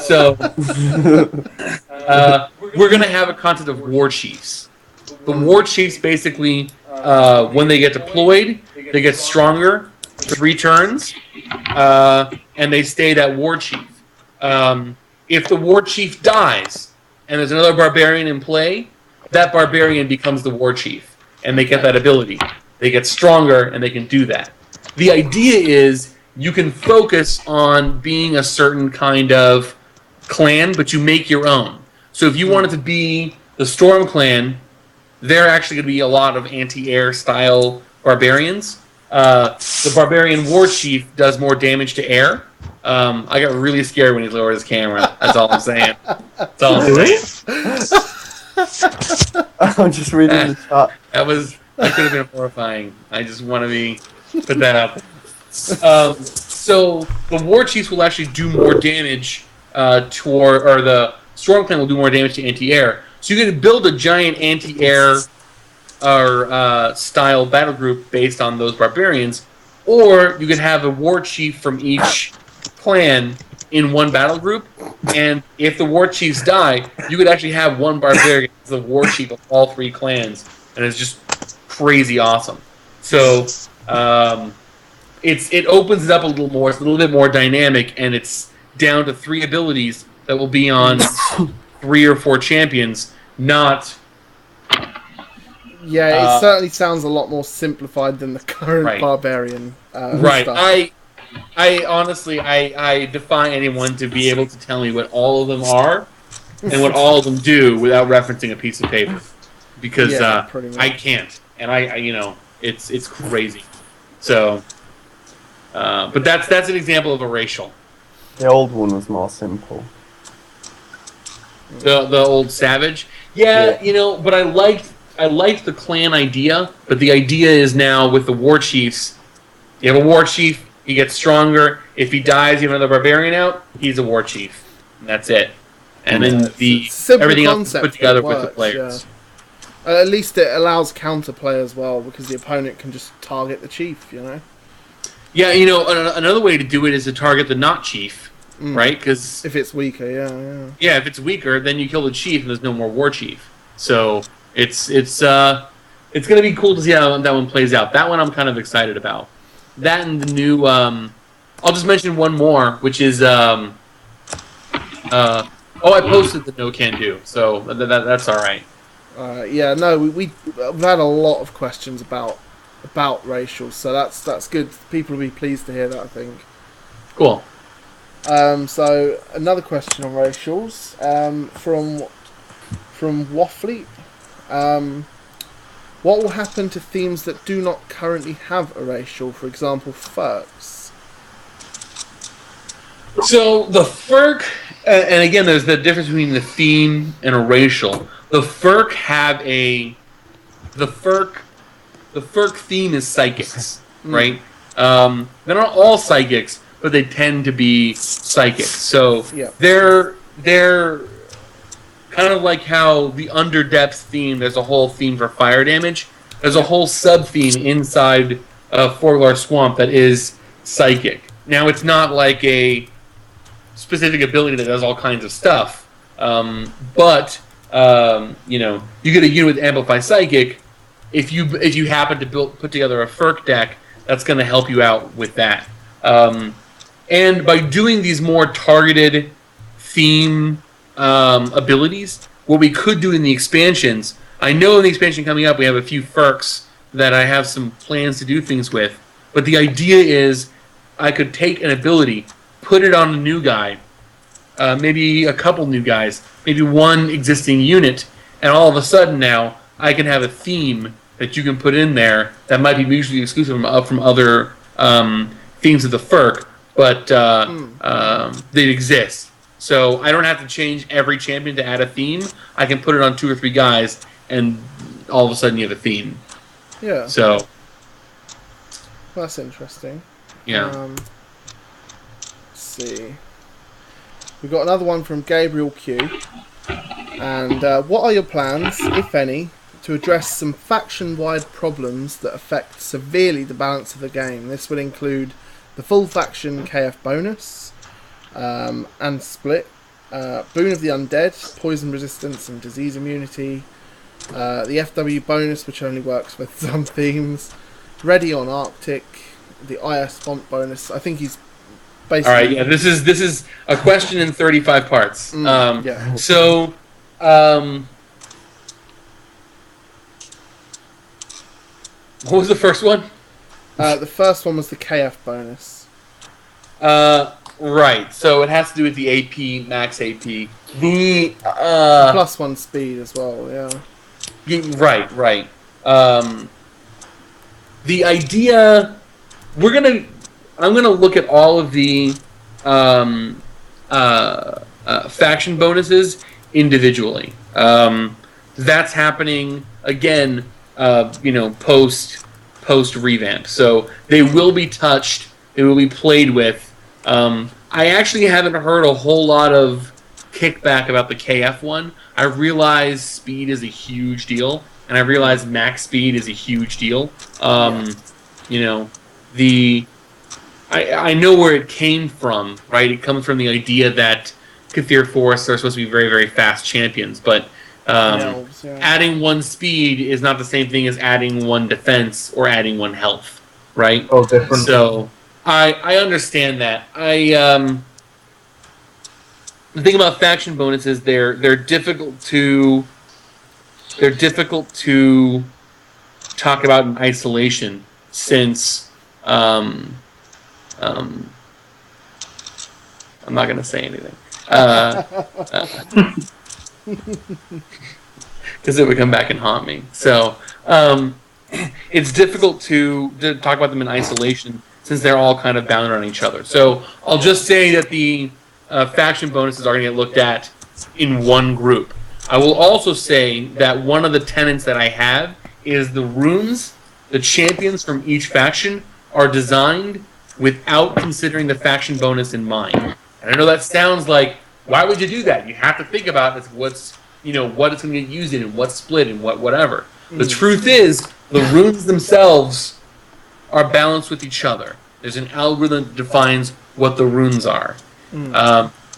So we're going to have a concept of war chiefs. The war chiefs basically, when they get deployed, they get stronger, for 3 turns, and they stay that war chief. If the war chief dies and there's another barbarian in play, that barbarian becomes the war chief, and they get that ability. They get stronger, and they can do that. The idea is you can focus on being a certain kind of clan, but you make your own. So if you wanted to be the Storm clan, they're actually going to be a lot of anti-air style barbarians. The barbarian war chief does more damage to air. I got really scared when he lowered his camera. That's all I'm saying. That's all I'm saying. I'm just reading the chat. That could have been horrifying. I just want to put that out there. So the war chiefs will actually do more damage or the Storm clan will do more damage to anti-air. So you can build a giant anti-air or style battle group based on those barbarians, or you could have a war chief from each clan in one battle group, and if the war chiefs die, you could actually have one barbarian as the war chief of all 3 clans, and it's just crazy awesome. So it opens it up a little more. It's a little bit more dynamic, and it's down to 3 abilities that will be on 3 or 4 champions, not... Yeah, it certainly sounds a lot more simplified than the current barbarian. Right. Stuff. I honestly, I defy anyone to be able to tell me what all of them are and what all of them do without referencing a piece of paper, because I can't, and I it's crazy. So, but that's an example of a racial. The old one was more simple. The old savage, but I liked the clan idea, but the idea is now with the war chiefs, you have a war chief, he gets stronger. If he dies, you have another barbarian out, he's a war chief. And that's it. And then everything else is put together with the players. Yeah. At least it allows counterplay as well, because the opponent can just target the chief, Yeah, another way to do it is to target the not chief, right? Because if it's weaker, yeah. Yeah, if it's weaker, then you kill the chief and there's no more war chief. So it's going to be cool to see how that one plays out. That one I'm kind of excited about. That and the new... I'll just mention one more, which is... I posted the no can do, so that's all right. We've had a lot of questions about racial, so that's good. People will be pleased to hear that, I think. Cool. So another question on racials from Waffly. What will happen to themes that do not currently have a racial, for example, Furks? So the Furk, and again, there's the difference between the theme and a racial. The Furk the Furk theme is psychics, right? They're not all psychics, but they tend to be psychic. So they're kind of like how the Underdepth theme, there's a whole theme for fire damage. There's a whole sub-theme inside Forglar Swamp that is psychic. Now, it's not like a specific ability that does all kinds of stuff, but you get a unit with Amplify Psychic. If you happen to put together a Furk deck, that's going to help you out with that. And by doing these more targeted theme abilities, what we could do in the expansions, I know in the expansion coming up we have a few Furks that I have some plans to do things with, but the idea is I could take an ability, put it on a new guy, maybe a couple new guys, maybe one existing unit, and all of a sudden now I can have a theme that you can put in there that might be mutually exclusive from other themes of the Furk, but they exist. So I don't have to change every champion to add a theme. I can put it on 2 or 3 guys, and all of a sudden you have a theme. Yeah. So that's interesting. Yeah. Let's see. We've got another one from Gabriel Q. And what are your plans, if any, to address some faction-wide problems that affect severely the balance of the game? This would include the full faction KF bonus, and split, Boon of the Undead, poison resistance and disease immunity, the FW bonus, which only works with some themes, Ready on Arctic, the IS font bonus. I think he's All basically. right, yeah, this is a question in 35 parts. Yeah. So, what was the first one? The first one was the KF bonus. Right. So it has to do with the AP, max AP. The +1 speed as well. Yeah. right. The idea. I'm gonna look at all of the faction bonuses individually. That's happening again. Post revamp. So they will be touched. They will be played with. I actually haven't heard a whole lot of kickback about the KF one. I realize speed is a huge deal, and I realize max speed is a huge deal. I know where it came from, right? It comes from the idea that Kathir Forests are supposed to be very, very fast champions, but Elves, yeah. adding 1 speed is not the same thing as adding 1 defense or adding 1 health, right? Oh, different. So I understand that. The thing about faction bonuses, they're difficult to talk about in isolation, since I'm not going to say anything because it would come back and haunt me. So it's difficult to talk about them in isolation, since they're all kind of bound on each other. So I'll just say that the faction bonuses are going to get looked at in one group. I will also say that one of the tenets that I have is the runes, the champions from each faction, are designed without considering the faction bonus in mind. And I know that sounds like, why would you do that? You have to think about what it's going to get used in, and what's split, and whatever. The truth is, the runes themselves are balanced with each other. There's an algorithm that defines what the runes are.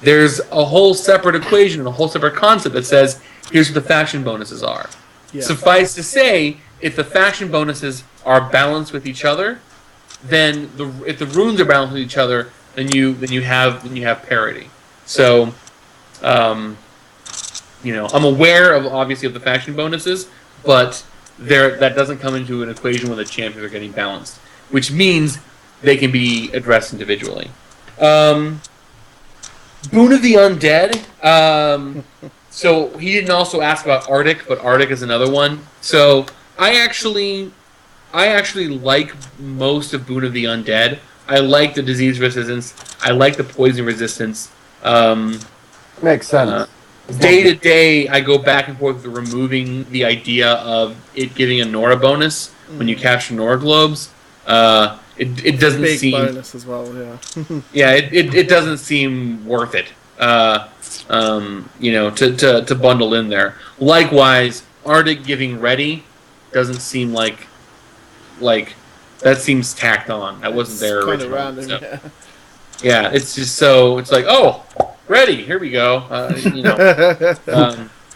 There's a whole separate equation and a whole separate concept that says, here's what the faction bonuses are. Yeah. Suffice to say, if the faction bonuses are balanced with each other, then if the runes are balanced with each other, then you have parity. So, I'm aware of obviously of the faction bonuses, but that doesn't come into an equation when the champions are getting balanced, which means they can be addressed individually. Boon of the Undead. So he didn't also ask about Arctic, but Arctic is another one. So I actually like most of Boon of the Undead. I like the disease resistance. I like the poison resistance. Makes sense. Day to day, I go back and forth with removing the idea of it giving a Nora bonus when you capture Nora globes. It doesn't Big seem bonus as well. Yeah. yeah, it doesn't seem worth it. To bundle in there. Likewise, Arctic giving ready doesn't seem like that seems tacked on. That wasn't there originally. Random, So. yeah. Yeah, it's just it's like, oh, ready, here we go.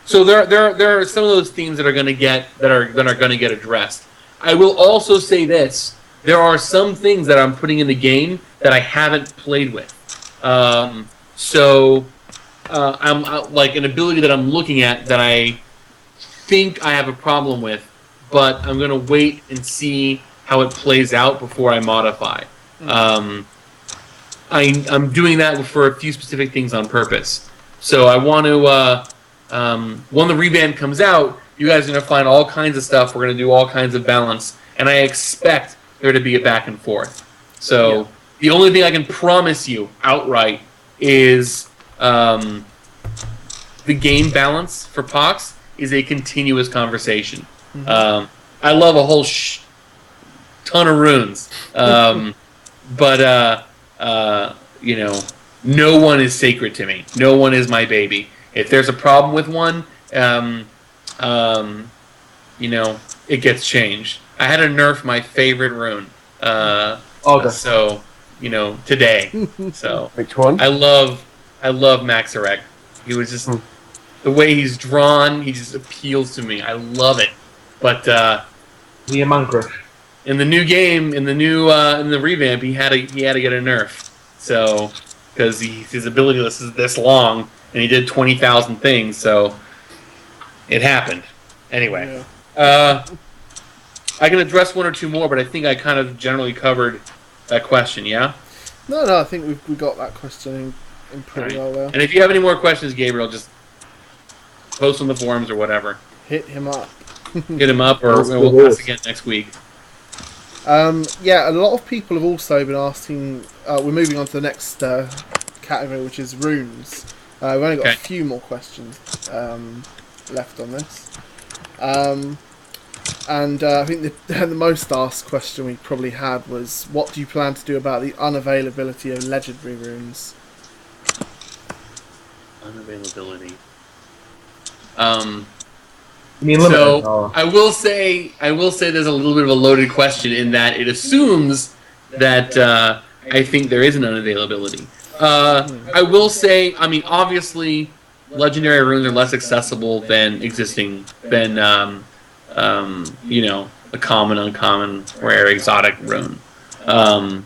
So there are some of those themes that are going to get addressed. I will also say this: there are some things that I'm putting in the game that I haven't played with. I'm like an ability that I'm looking at that I think I have a problem with, but I'm going to wait and see how it plays out before I modify. I'm doing that for a few specific things on purpose. So I want to, when the revamp comes out, you guys are going to find all kinds of stuff. We're going to do all kinds of balance, and I expect there to be a back and forth. So the only thing I can promise you outright is the game balance for Pox is a continuous conversation. I love a whole ton of runes, but no one is sacred to me. No one is my baby. If there's a problem with one, it gets changed. I had to nerf my favorite rune. Today. So Which one? I love Maxarek. He was just the way he's drawn. He just appeals to me. I love it. But The man crush. in the new game, in the revamp, he had to get a nerf. So because his ability list is this long, and he did 20,000 things, so it happened. Anyway, I can address one or two more, but I think I kind of generally covered that question. Yeah. No, I think we got that question in pretty well there. And if you have any more questions, Gabriel, just post on the forums or whatever. Hit him up. Hit him up, or we'll pass again next week. Yeah, a lot of people have also been asking. We're moving on to the next category, which is runes. We've only got a few more questions left on this. And I think the most asked question we probably had was, what do you plan to do about the unavailability of legendary runes? Unavailability. So I will say there's a little bit of a loaded question in that it assumes that I think there is an unavailability. I will say, I mean, obviously, legendary runes are less accessible than a common, uncommon, rare, exotic rune. I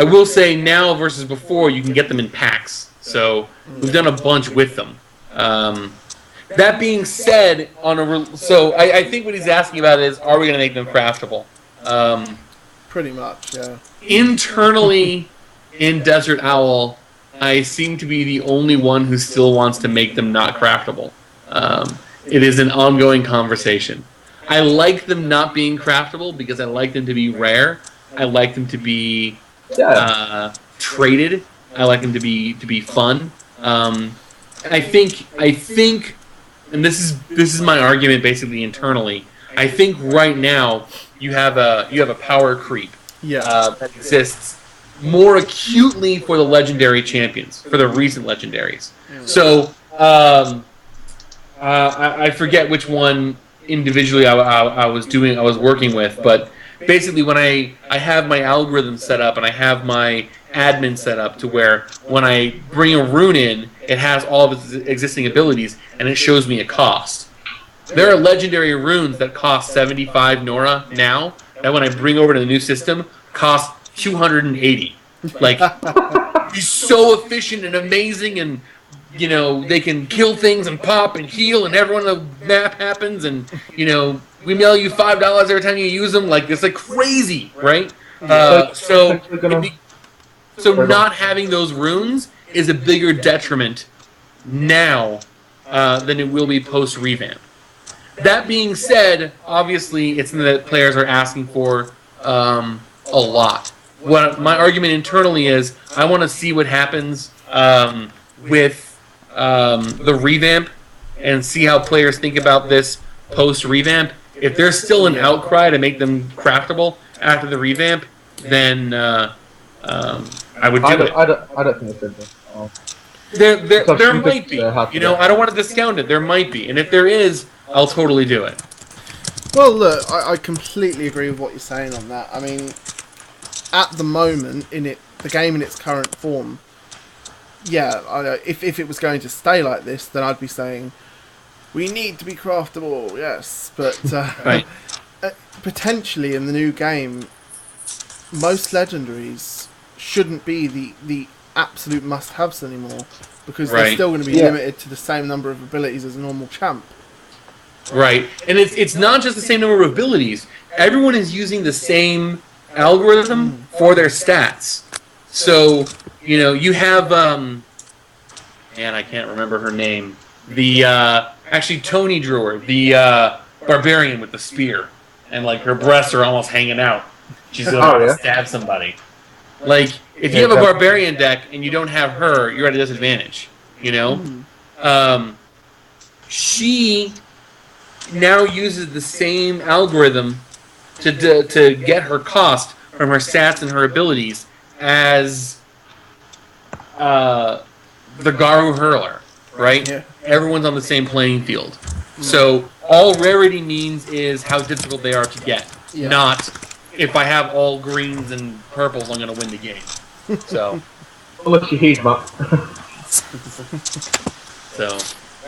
will say now versus before, you can get them in packs. So we've done a bunch with them. That being said, I think what he's asking about is, are we going to make them craftable? Pretty much, yeah. Internally, in Desert Owl, I seem to be the only one who still wants to make them not craftable. It is an ongoing conversation. I like them not being craftable because I like them to be rare. I like them to be traded. I like them to be fun. I think, and this is my argument basically internally. I think right now you have a power creep that exists more acutely for the legendary champions, for the recent legendaries. So I forget which one individually I was working with, but basically when I have my algorithm set up and I have my admin set up to where when I bring a rune in, it has all of its existing abilities and it shows me a cost. There are legendary runes that cost 75 Nora now that when I bring over to the new system cost 280. Like, he's so efficient and amazing, and they can kill things and pop and heal, and everyone on the map happens, and we mail you $5 every time you use them. Like, it's like crazy, right? So not having those runes is a bigger detriment now than it will be post revamp. That being said, obviously it's something that players are asking for a lot. What my argument internally is, I want to see what happens with the revamp and see how players think about this post revamp. If there's still an outcry to make them craftable after the revamp, then I would do it. I don't think it's There might be. I don't want to discount it. There might be, and if there is, I'll totally do it. Well, look, I completely agree with what you're saying on that. I mean, at the moment, the game in its current form, if it was going to stay like this, then I'd be saying, we need to be craftable, yes. But right. Potentially in the new game, most legendaries shouldn't be the absolute must-haves anymore, because they're still going to be limited to the same number of abilities as a normal champ. Right, and it's not just the same number of abilities. Everyone is using the same algorithm for their stats. So, you have, man, I can't remember her name. Actually, Tony drew her, the barbarian with the spear. And, like, her breasts are almost hanging out. She's going to stab somebody. Like, if you have a barbarian deck and you don't have her, you're at a disadvantage, She now uses the same algorithm to get her cost from her stats and her abilities as the Garu Hurler, right? Yeah. Everyone's on the same playing field. So all rarity means is how difficult they are to get, not if I have all greens and purples, I'm going to win the game. So, unless you heat them up. So,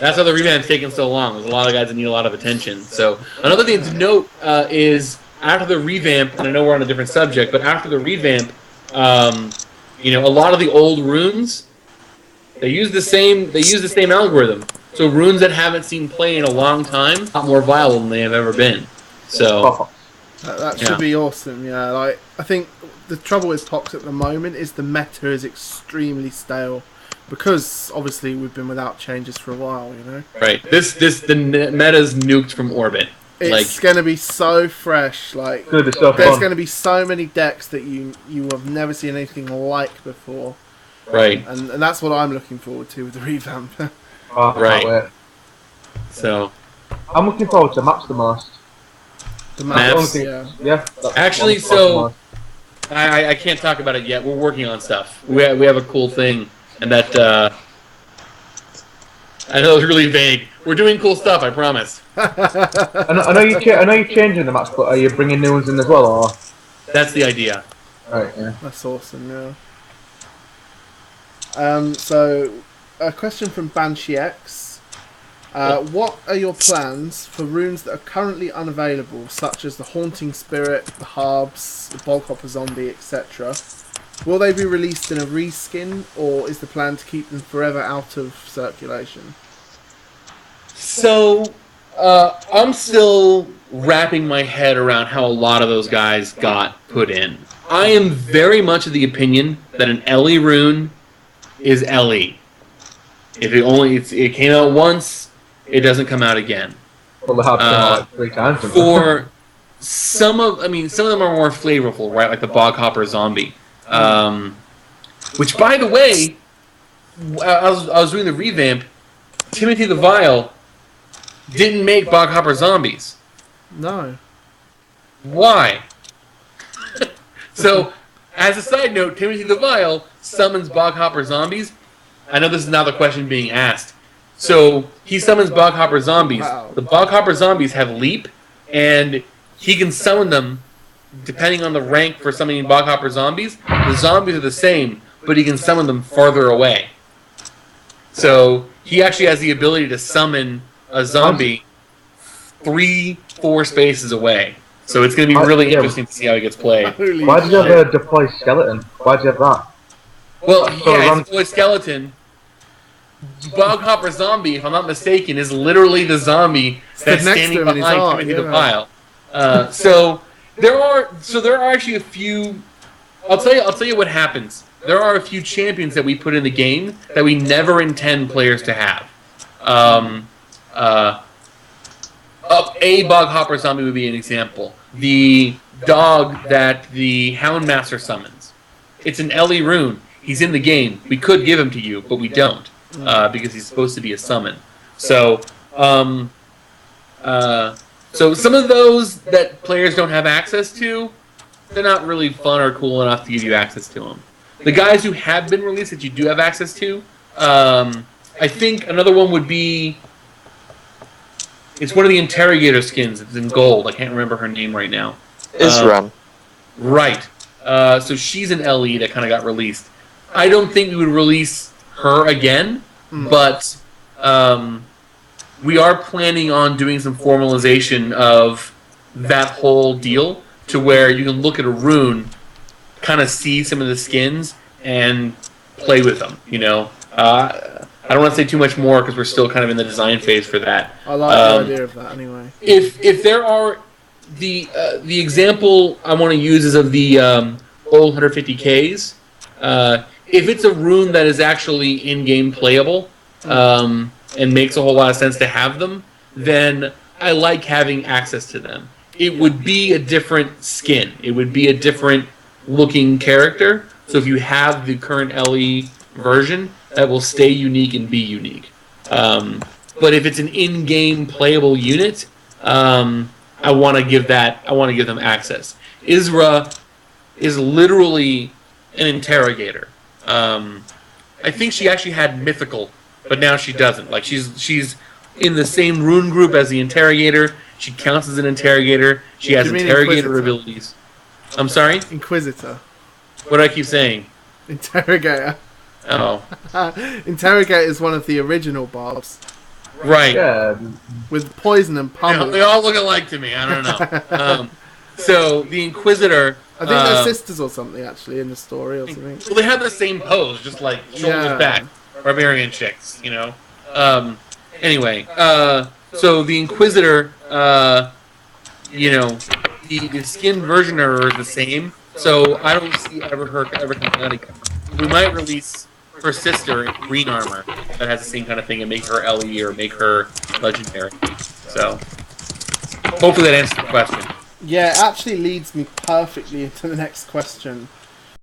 That's how the revamp's taking so long. There's a lot of guys that need a lot of attention. So another thing to note is after the revamp, and I know we're on a different subject, but after the revamp, a lot of the old runes, they use the same algorithm. So runes that haven't seen play in a long time, a lot more viable than they have ever been. So that should be awesome. Yeah, like I think the trouble with Pox at the moment is the meta is extremely stale. Because obviously we've been without changes for a while, Right. The meta's nuked from orbit. It's going to be so fresh. Like there's going to be so many decks that you have never seen anything like before. Right. And that's what I'm looking forward to with the revamp. Right. So I'm looking forward to maps the most. The maps, yeah. Actually, so I can't talk about it yet. We're working on stuff. We have a cool thing. And that, I know it's really vague. We're doing cool stuff, I promise. I know you're changing the maps, but are you bringing new ones in as well, or? That's the idea. Right, yeah. That's awesome, yeah. So, a question from Banshee X. What are your plans for runes that are currently unavailable, such as the Haunting Spirit, the Harbs, the Boghopper Zombie, etc.? Will they be released in a reskin, or is the plan to keep them forever out of circulation? So, I'm still wrapping my head around how a lot of those guys got put in. I am very much of the opinion that an LE rune is LE. If it came out once, it doesn't come out again. Well, they have come out like 3 times. For some of them are more flavorful, right? Like the Boghopper Zombie. Which, by the way, I was doing the revamp. Timothy the Vile didn't make Boghopper Zombies. No. Why? So, as a side note, Timothy the Vile summons Boghopper Zombies. I know this is now the question being asked. So, he summons Boghopper Zombies. Wow. The Boghopper Zombies have leap, and he can summon them depending on the rank for summoning Boghopper Zombies. The zombies are the same, but he can summon them farther away. So he actually has the ability to summon a zombie 3-4 spaces away. So it's going to be really interesting to see how he gets played. Why did you have a deploy skeleton? Why did you have that? Well, yeah, it's a deploy skeleton. Boghopper Zombie, if I'm not mistaken, is literally the zombie that's standing behind Timothy the Vile. So there are actually a few. I'll tell you what happens. There are a few champions that we put in the game that we never intend players to have. A Boghopper Zombie would be an example. The dog that the Houndmaster summons. It's an LE rune. He's in the game. We could give him to you, but we don't because he's supposed to be a summon. So, so some of those that players don't have access to, they're not really fun or cool enough to give you access to them. The guys who have been released that you do have access to, I think another one would be, it's one of the Interrogator skins. It's in gold. I can't remember her name right now. Isram. Right. So she's an LE that kind of got released. I don't think we would release her again, but we are planning on doing some formalization of that whole deal to where you can look at a rune, kind of see some of the skins, and play with them, you know. I don't want to say too much more because we're still kind of in the design phase for that. I like the idea of that anyway. If there are the example I want to use is of the old 150Ks. If it's a rune that is actually in-game playable and makes a whole lot of sense to have them, then I like having access to them. It would be a different skin. It would be a different looking character. So if you have the current LE version, that will stay unique and be unique. But if it's an in-game playable unit, I want to give them access. Isra is literally an interrogator. I think she actually had mythical, but now she doesn't. Like she's in the same rune group as the interrogator. She counts as an interrogator. She has interrogator abilities. I'm sorry? Inquisitor. What do I keep saying? Interrogator. Oh. Interrogator is one of the original barbs. Right. Yeah. with poison and pummel. They all look alike to me. I don't know. So the Inquisitor. I think they're sisters or something, actually, in the story or something. Well, they have the same pose, just like shoulders back, barbarian chicks. Anyway, so the Inquisitor, the skin version are the same. So I don't see her ever coming out again. We might release her sister in green armor that has the same kind of thing and make her LE or make her legendary. So hopefully that answers the question. Yeah, it actually leads me perfectly into the next question.